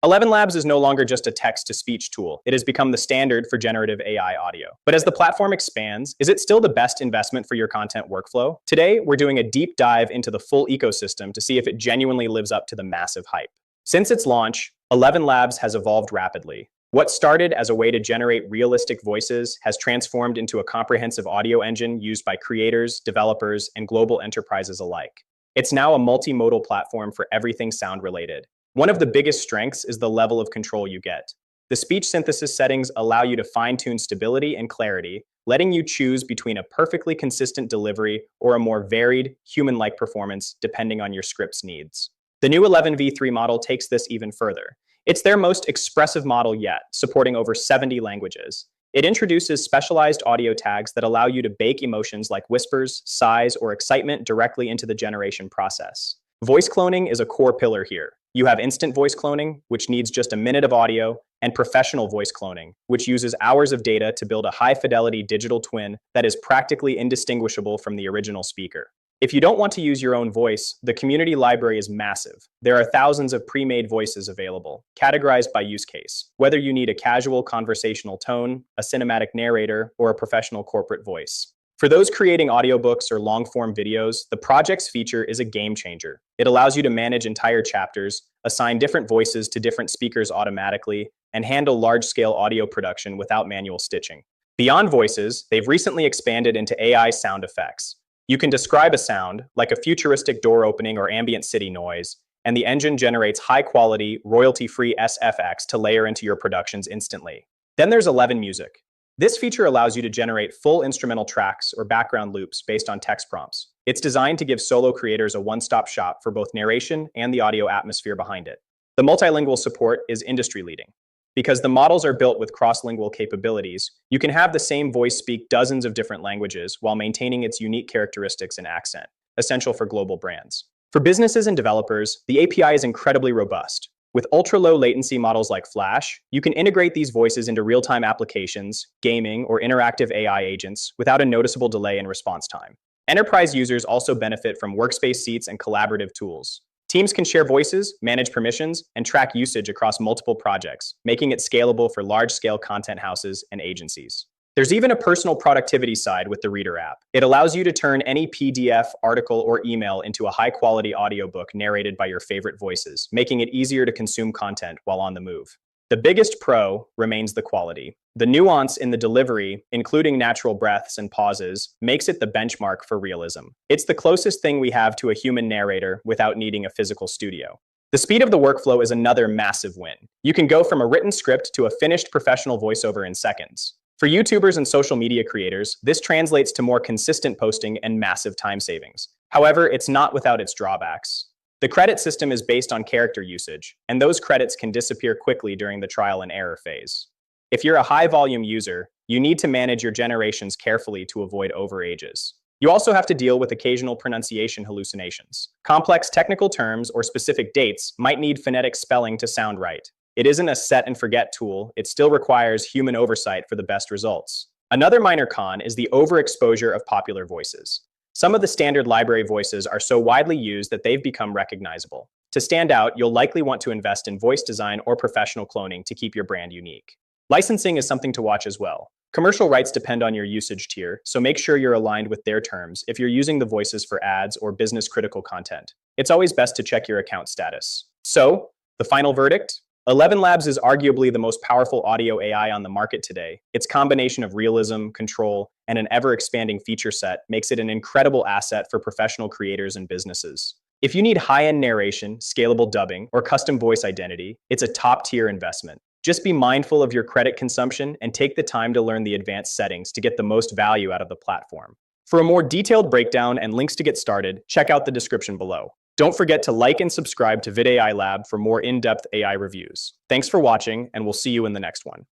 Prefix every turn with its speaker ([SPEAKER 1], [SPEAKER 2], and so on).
[SPEAKER 1] ElevenLabs is no longer just a text-to-speech tool. It has become the standard for generative AI audio. But as the platform expands, is it still the best investment for your content workflow? Today, we're doing a deep dive into the full ecosystem to see if it genuinely lives up to the massive hype. Since its launch, ElevenLabs has evolved rapidly. What started as a way to generate realistic voices has transformed into a comprehensive audio engine used by creators, developers, and global enterprises alike. It's now a multimodal platform for everything sound-related. One of the biggest strengths is the level of control you get. The speech synthesis settings allow you to fine-tune stability and clarity, letting you choose between a perfectly consistent delivery or a more varied, human-like performance depending on your script's needs. The new 11v3 model takes this even further. It's their most expressive model yet, supporting over 70 languages. It introduces specialized audio tags that allow you to bake emotions like whispers, sighs, or excitement directly into the generation process. Voice cloning is a core pillar here. You have instant voice cloning, which needs just a minute of audio, and professional voice cloning, which uses hours of data to build a high-fidelity digital twin that is practically indistinguishable from the original speaker. If you don't want to use your own voice, the community library is massive. There are thousands of pre-made voices available, categorized by use case, whether you need a casual conversational tone, a cinematic narrator, or a professional corporate voice. For those creating audiobooks or long-form videos, the project's feature is a game changer. It allows you to manage entire chapters, assign different voices to different speakers automatically, and handle large-scale audio production without manual stitching. Beyond voices, they've recently expanded into AI sound effects. You can describe a sound, like a futuristic door opening or ambient city noise, and the engine generates high-quality, royalty-free SFX to layer into your productions instantly. Then there's Eleven Music. This feature allows you to generate full instrumental tracks or background loops based on text prompts. It's designed to give solo creators a one-stop shop for both narration and the audio atmosphere behind it. The multilingual support is industry-leading. Because the models are built with cross-lingual capabilities, you can have the same voice speak dozens of different languages while maintaining its unique characteristics and accent, essential for global brands. For businesses and developers, the API is incredibly robust. With ultra-low latency models like Flash, you can integrate these voices into real-time applications, gaming, or interactive AI agents without a noticeable delay in response time. Enterprise users also benefit from workspace seats and collaborative tools. Teams can share voices, manage permissions, and track usage across multiple projects, making it scalable for large-scale content houses and agencies. There's even a personal productivity side with the Reader app. It allows you to turn any PDF, article, or email into a high-quality audiobook narrated by your favorite voices, making it easier to consume content while on the move. The biggest pro remains the quality. The nuance in the delivery, including natural breaths and pauses, makes it the benchmark for realism. It's the closest thing we have to a human narrator without needing a physical studio. The speed of the workflow is another massive win. You can go from a written script to a finished professional voiceover in seconds. For YouTubers and social media creators, this translates to more consistent posting and massive time savings. However, it's not without its drawbacks. The credit system is based on character usage, and those credits can disappear quickly during the trial and error phase. If you're a high-volume user, you need to manage your generations carefully to avoid overages. You also have to deal with occasional pronunciation hallucinations. Complex technical terms or specific dates might need phonetic spelling to sound right. It isn't a set-and-forget tool, it still requires human oversight for the best results. Another minor con is the overexposure of popular voices. Some of the standard library voices are so widely used that they've become recognizable. To stand out, you'll likely want to invest in voice design or professional cloning to keep your brand unique. Licensing is something to watch as well. Commercial rights depend on your usage tier, so make sure you're aligned with their terms if you're using the voices for ads or business-critical content. It's always best to check your account status. So, the final verdict? ElevenLabs is arguably the most powerful audio AI on the market today. Its combination of realism, control, and an ever-expanding feature set makes it an incredible asset for professional creators and businesses. If you need high-end narration, scalable dubbing, or custom voice identity, it's a top-tier investment. Just be mindful of your credit consumption and take the time to learn the advanced settings to get the most value out of the platform. For a more detailed breakdown and links to get started, check out the description below. Don't forget to like and subscribe to VidAI Lab for more in-depth AI reviews. Thanks for watching, and we'll see you in the next one.